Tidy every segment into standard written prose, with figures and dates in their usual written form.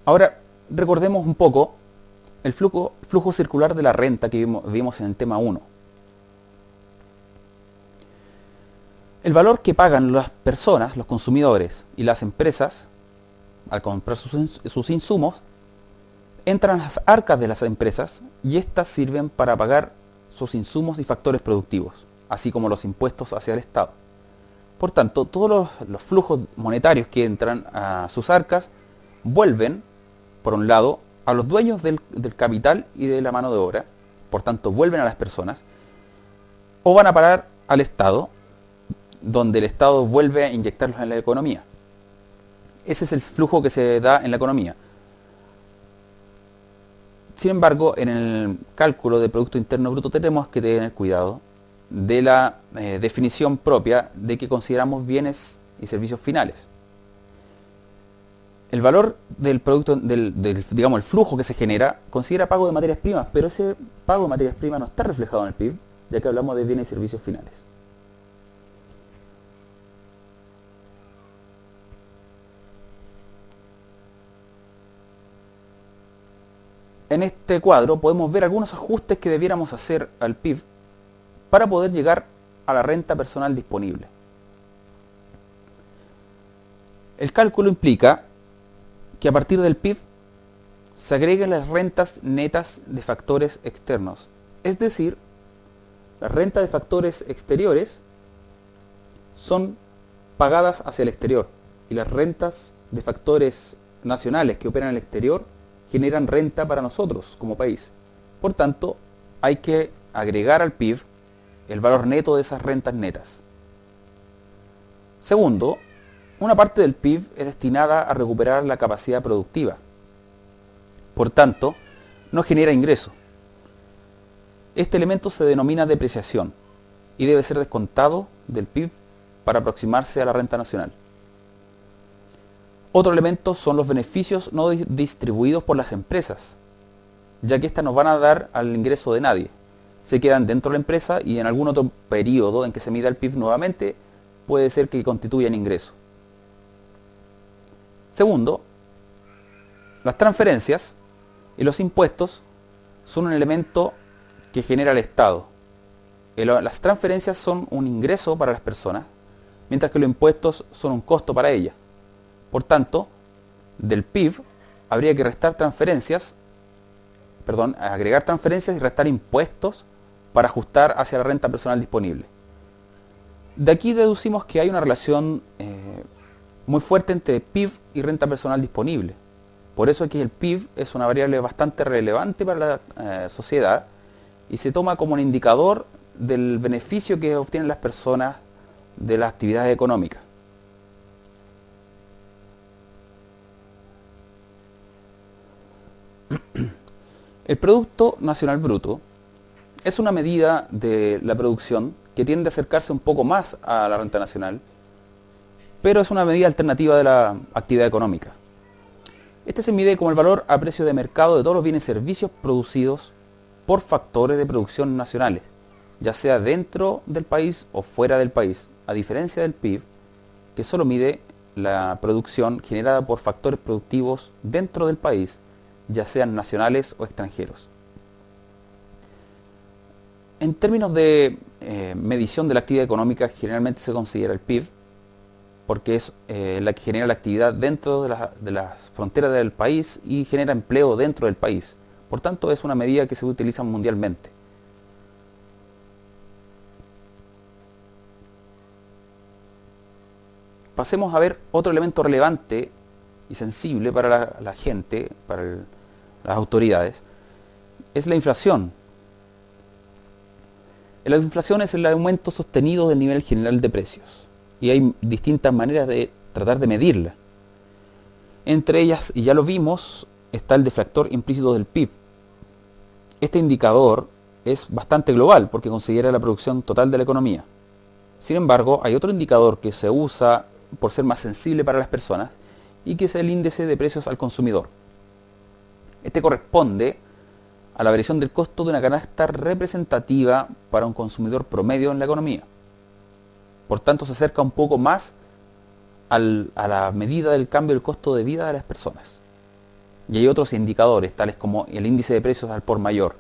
Ahora, recordemos un poco el flujo circular de la renta que vimos en el tema 1. El valor que pagan las personas, los consumidores y las empresas al comprar sus insumos entran a las arcas de las empresas y éstas sirven para pagar sus insumos y factores productivos, así como los impuestos hacia el Estado. Por tanto, todos los flujos monetarios que entran a sus arcas vuelven, por un lado, a los dueños del capital y de la mano de obra, por tanto vuelven a las personas, o van a parar al Estado, donde el Estado vuelve a inyectarlos en la economía. Ese es el flujo que se da en la economía. Sin embargo, en el cálculo del Producto Interno Bruto tenemos que tener cuidado de la definición propia de que consideramos bienes y servicios finales. El valor del producto, digamos, el flujo que se genera, considera pago de materias primas, pero ese pago de materias primas no está reflejado en el PIB, ya que hablamos de bienes y servicios finales. En este cuadro podemos ver algunos ajustes que debiéramos hacer al PIB para poder llegar a la renta personal disponible. El cálculo implica que a partir del PIB se agreguen las rentas netas de factores externos, es decir, las rentas de factores exteriores son pagadas hacia el exterior y las rentas de factores nacionales que operan en el exterior generan renta para nosotros como país. Por tanto, hay que agregar al PIB el valor neto de esas rentas netas. Segundo, una parte del PIB es destinada a recuperar la capacidad productiva. Por tanto, no genera ingreso. Este elemento se denomina depreciación y debe ser descontado del PIB para aproximarse a la renta nacional. Otro elemento son los beneficios no distribuidos por las empresas, ya que éstas no van a dar al ingreso de nadie. Se quedan dentro de la empresa y en algún otro periodo en que se mida el PIB nuevamente, puede ser que constituyan ingreso. Segundo, las transferencias y los impuestos son un elemento que genera el Estado. Las transferencias son un ingreso para las personas, mientras que los impuestos son un costo para ellas. Por tanto, del PIB habría que agregar transferencias y restar impuestos para ajustar hacia la renta personal disponible. De aquí deducimos que hay una relación muy fuerte entre PIB y renta personal disponible. Por eso aquí el PIB es una variable bastante relevante para la sociedad y se toma como un indicador del beneficio que obtienen las personas de las actividades económicas. El Producto Nacional Bruto es una medida de la producción que tiende a acercarse un poco más a la renta nacional, pero es una medida alternativa de la actividad económica. Este se mide como el valor a precio de mercado de todos los bienes y servicios producidos por factores de producción nacionales, ya sea dentro del país o fuera del país, a diferencia del PIB, que solo mide la producción generada por factores productivos dentro del país, ya sean nacionales o extranjeros. En términos de medición de la actividad económica, generalmente se considera el PIB, porque es la que genera la actividad dentro de las fronteras del país y genera empleo dentro del país. Por tanto, es una medida que se utiliza mundialmente. Pasemos a ver otro elemento relevante y sensible para la gente, para las autoridades, es la inflación. La inflación es el aumento sostenido del nivel general de precios y hay distintas maneras de tratar de medirla. Entre ellas, y ya lo vimos, está el deflactor implícito del PIB. Este indicador es bastante global porque considera la producción total de la economía. Sin embargo, hay otro indicador que se usa por ser más sensible para las personas y que es el índice de precios al consumidor. Este corresponde a la variación del costo de una canasta representativa para un consumidor promedio en la economía. Por tanto, se acerca un poco más a la medida del cambio del costo de vida de las personas. Y hay otros indicadores, tales como el índice de precios al por mayor.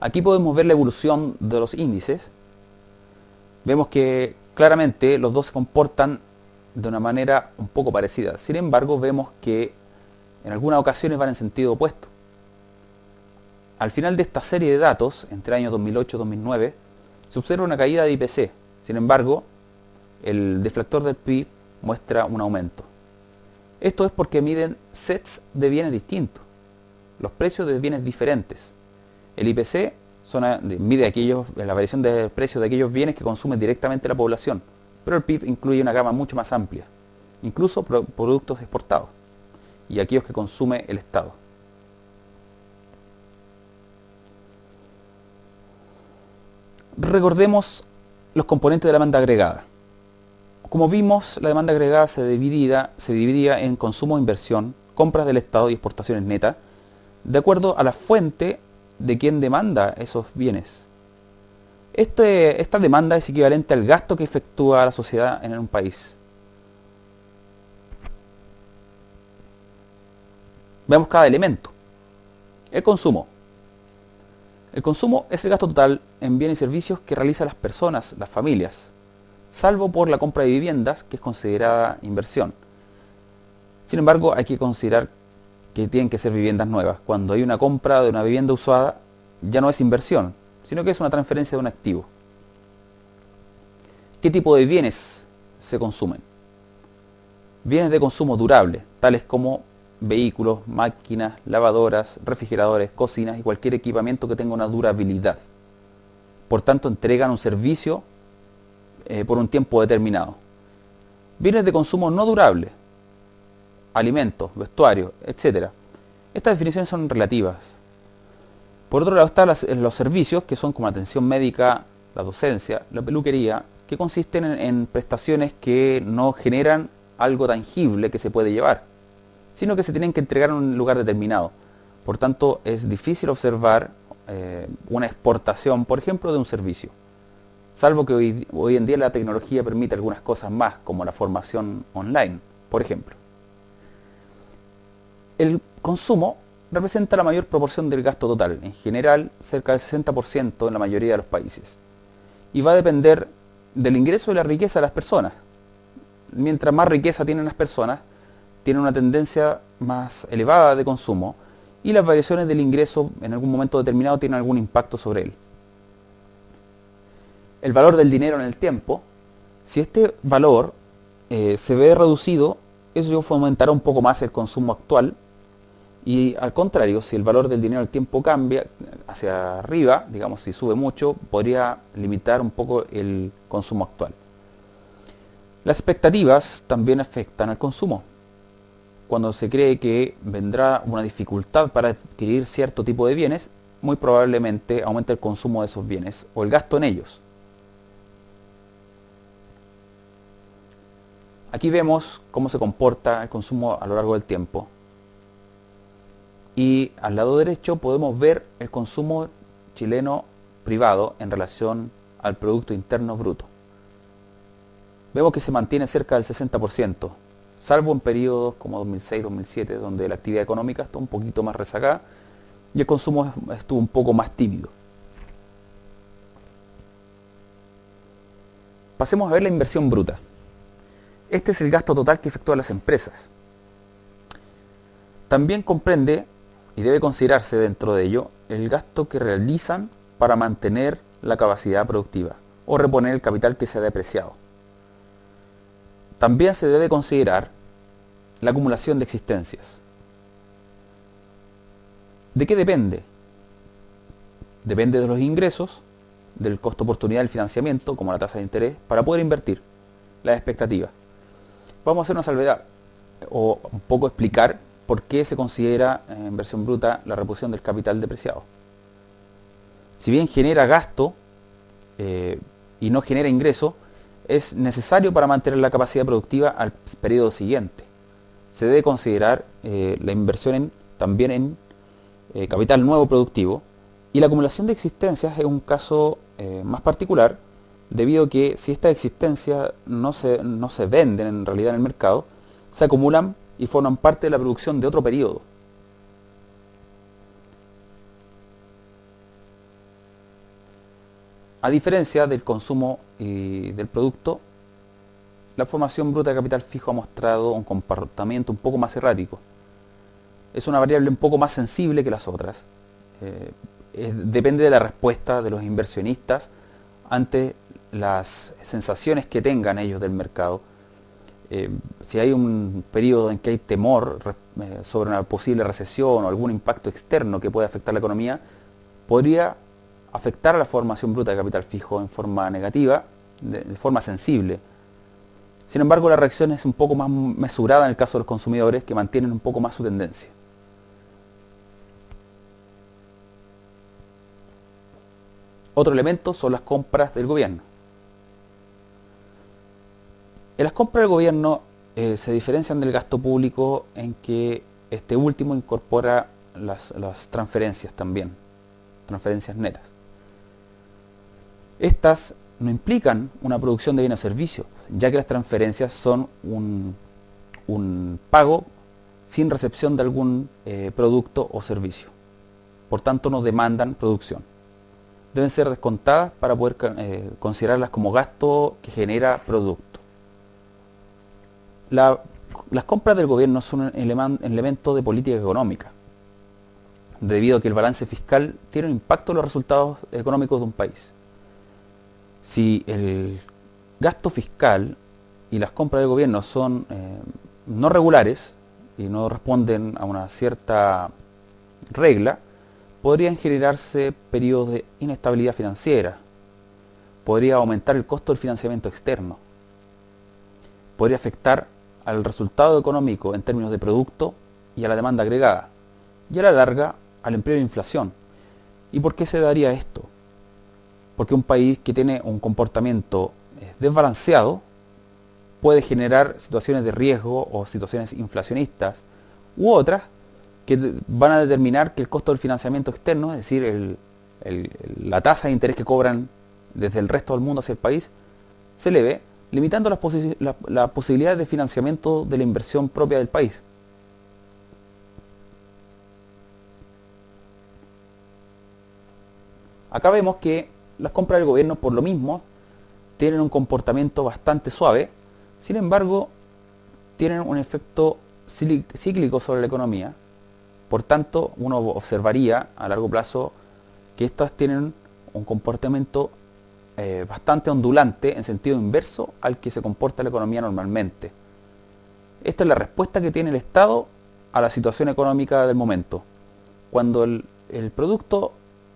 Aquí podemos ver la evolución de los índices. Vemos que claramente los dos se comportan de una manera un poco parecida. Sin embargo, vemos que en algunas ocasiones van en sentido opuesto. Al final de esta serie de datos, entre años 2008 y 2009, se observa una caída de IPC. Sin embargo, el deflactor del PIB muestra un aumento. Esto es porque miden sets de bienes distintos, los precios de bienes diferentes. El IPC mide la variación de precios de aquellos bienes que consume directamente la población, pero el PIB incluye una gama mucho más amplia, incluso productos exportados y aquellos que consume el Estado. Recordemos los componentes de la demanda agregada. Como vimos, la demanda agregada se dividía en consumo, inversión, compras del Estado y exportaciones netas, de acuerdo a la fuente de quien demanda esos bienes. Esta demanda es equivalente al gasto que efectúa la sociedad en un país. Veamos cada elemento. El consumo. El consumo es el gasto total en bienes y servicios que realizan las personas, las familias, salvo por la compra de viviendas, que es considerada inversión. Sin embargo, hay que considerar que tienen que ser viviendas nuevas. Cuando hay una compra de una vivienda usada, ya no es inversión, sino que es una transferencia de un activo. ¿Qué tipo de bienes se consumen? Bienes de consumo durable, tales como vehículos, máquinas, lavadoras, refrigeradores, cocinas y cualquier equipamiento que tenga una durabilidad. Por tanto, entregan un servicio por un tiempo determinado. Bienes de consumo no durable, alimentos, vestuarios, etc. Estas definiciones son relativas. Por otro lado están los servicios, que son como la atención médica, la docencia, la peluquería, que consisten en prestaciones que no generan algo tangible que se puede llevar, sino que se tienen que entregar en un lugar determinado. Por tanto, es difícil observar una exportación, por ejemplo, de un servicio, salvo que hoy en día la tecnología permite algunas cosas más, como la formación online, por ejemplo. El consumo representa la mayor proporción del gasto total, en general cerca del 60% en la mayoría de los países, y va a depender del ingreso y la riqueza de las personas. Mientras más riqueza tienen las personas, tienen una tendencia más elevada de consumo, y las variaciones del ingreso en algún momento determinado tienen algún impacto sobre él. El valor del dinero en el tiempo, si este valor se ve reducido, eso fomentará un poco más el consumo actual, y al contrario, si el valor del dinero en el tiempo cambia hacia arriba, digamos si sube mucho, podría limitar un poco el consumo actual. Las expectativas también afectan al consumo. Cuando se cree que vendrá una dificultad para adquirir cierto tipo de bienes, muy probablemente aumenta el consumo de esos bienes o el gasto en ellos. Aquí vemos cómo se comporta el consumo a lo largo del tiempo. Y al lado derecho podemos ver el consumo chileno privado en relación al Producto Interno Bruto. Vemos que se mantiene cerca del 60%, salvo en periodos como 2006-2007, donde la actividad económica está un poquito más rezagada y el consumo estuvo un poco más tímido. Pasemos a ver la inversión bruta. Este es el gasto total que efectúan las empresas. También comprende, y debe considerarse dentro de ello, el gasto que realizan para mantener la capacidad productiva o reponer el capital que se ha depreciado. También se debe considerar la acumulación de existencias. ¿De qué depende? Depende de los ingresos, del costo oportunidad del financiamiento, como la tasa de interés, para poder invertir, las expectativas. Vamos a hacer una salvedad, o un poco explicar por qué se considera en inversión bruta la reposición del capital depreciado. Si bien genera gasto y no genera ingreso, es necesario para mantener la capacidad productiva al periodo siguiente. Se debe considerar la inversión también en capital nuevo productivo, y la acumulación de existencias es un caso más particular, debido a que si estas existencias no se venden en realidad en el mercado, se acumulan y forman parte de la producción de otro periodo. A diferencia del consumo y del producto, la formación bruta de capital fijo ha mostrado un comportamiento un poco más errático. Es una variable un poco más sensible que las otras. Depende de la respuesta de los inversionistas ante las sensaciones que tengan ellos del mercado. Si hay un periodo en que hay temor sobre una posible recesión o algún impacto externo que pueda afectar la economía, podría afectar a la formación bruta de capital fijo en forma negativa, de forma sensible. Sin embargo, la reacción es un poco más mesurada en el caso de los consumidores, que mantienen un poco más su tendencia. Otro elemento son las compras del gobierno. En las compras del gobierno se diferencian del gasto público en que este último incorpora las transferencias también, transferencias netas. Estas no implican una producción de bienes o servicios, ya que las transferencias son un pago sin recepción de algún producto o servicio. Por tanto, no demandan producción. Deben ser descontadas para poder considerarlas como gasto que genera producto. Las compras del gobierno son un elemento de política económica, debido a que el balance fiscal tiene un impacto en los resultados económicos de un país. Si el gasto fiscal y las compras del gobierno son no regulares y no responden a una cierta regla, podrían generarse periodos de inestabilidad financiera, podría aumentar el costo del financiamiento externo, podría afectar al resultado económico en términos de producto y a la demanda agregada, y a la larga al empleo e inflación. ¿Y por qué se daría esto? Porque un país que tiene un comportamiento desbalanceado puede generar situaciones de riesgo o situaciones inflacionistas u otras que van a determinar que el costo del financiamiento externo, es decir, la tasa de interés que cobran desde el resto del mundo hacia el país, se eleve, limitando las posibilidades de financiamiento de la inversión propia del país. Acá vemos que las compras del gobierno, por lo mismo, tienen un comportamiento bastante suave, sin embargo, tienen un efecto cíclico sobre la economía. Por tanto, uno observaría a largo plazo que estas tienen un comportamiento bastante ondulante en sentido inverso al que se comporta la economía normalmente. Esta es la respuesta que tiene el Estado a la situación económica del momento. Cuando el producto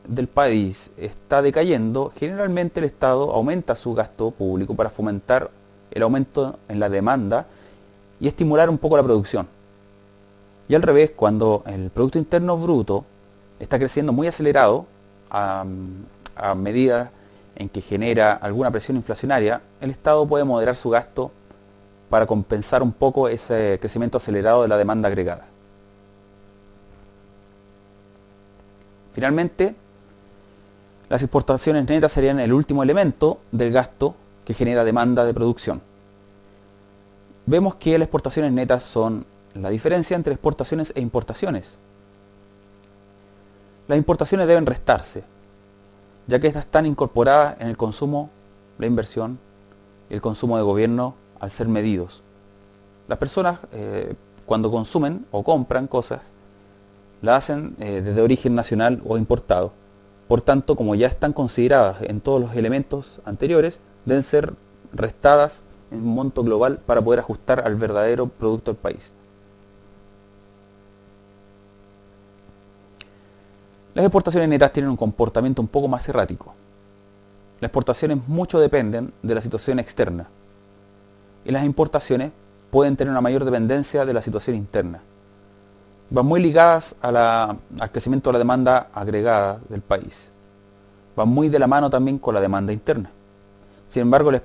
del país está decayendo, generalmente el Estado aumenta su gasto público para fomentar el aumento en la demanda y estimular un poco la producción. Y al revés, cuando el Producto Interno Bruto está creciendo muy acelerado a medida en que genera alguna presión inflacionaria, el Estado puede moderar su gasto para compensar un poco ese crecimiento acelerado de la demanda agregada. Finalmente, las exportaciones netas serían el último elemento del gasto que genera demanda de producción. Vemos que las exportaciones netas son la diferencia entre exportaciones e importaciones. Las importaciones deben restarse, ya que estas están incorporadas en el consumo, la inversión y el consumo de gobierno al ser medidos. Las personas cuando consumen o compran cosas, las hacen desde origen nacional o importado. Por tanto, como ya están consideradas en todos los elementos anteriores, deben ser restadas en un monto global para poder ajustar al verdadero producto del país. Las exportaciones netas tienen un comportamiento un poco más errático. Las exportaciones mucho dependen de la situación externa y las importaciones pueden tener una mayor dependencia de la situación interna. Van muy ligadas al crecimiento de la demanda agregada del país. Van muy de la mano también con la demanda interna. Sin embargo, las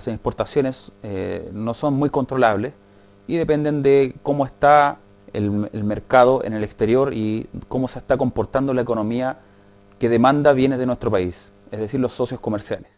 exportaciones no son muy controlables y dependen de cómo está el mercado en el exterior y cómo se está comportando la economía que demanda bienes de nuestro país, es decir, los socios comerciales.